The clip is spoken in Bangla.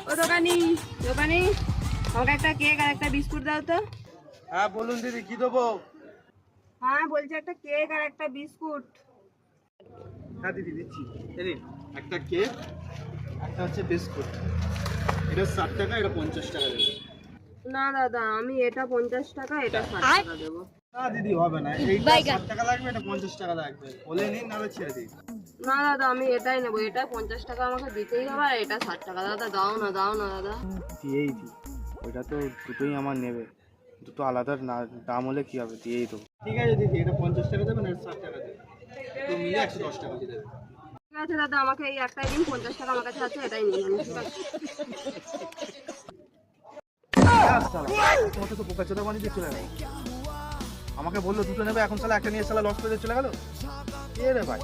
ও দোকানি দোকানি, আমাকে একটা কেক আর একটা বিস্কুট দাও তো। হ্যাঁ বলুন দিদি, কি দেবো? হ্যাঁ বলছি একটা কেক আর একটা বিস্কুট। হ্যাঁ দিদি দিচ্ছি। এই একটা কেক, একটা হচ্ছে বিস্কুট। এটা 60 টাকা, এটা 50 টাকা দেবে। না দাদা, আমি এটা 50 টাকা, এটা 60 টাকা দেবো। না দিদি হবে না, এইটা 60 টাকা লাগবে, এটা 50 টাকা লাগবে। বলে নিন, নাহলে ছেড়ে দিই। না দাদা, আমি এটাই নেবো। এটা 50 টাকা আমাকে দিতেই হবে, আর এটা 60 টাকা। দাদা দাও না, দাও না দাদা। দিয়েই দিই, ওইটা তো দুটোই আমার নেবে, দুটো আলাদা দাম হলে কি হবে, দিয়েই দেবো। ঠিক আছে দিদি, এটা 50 টাকা দেবেন, এটা 60 টাকা দেবেন, তো মিলে 110 টাকা দিয়ে দেবেন। ঠিক আছে দাদা, আমাকে এই একটাই দিন, 50 টাকা আমার কাছে আছে, এটাই নিন। তোমাকে তো বোকা চোদা বানিয়ে দিয়ে চলে গেল। আমাকে বললো দুটো নেবে, এখন সালা একটা নিয়ে সালা লস করে চলে গেল। কে রে ভাই?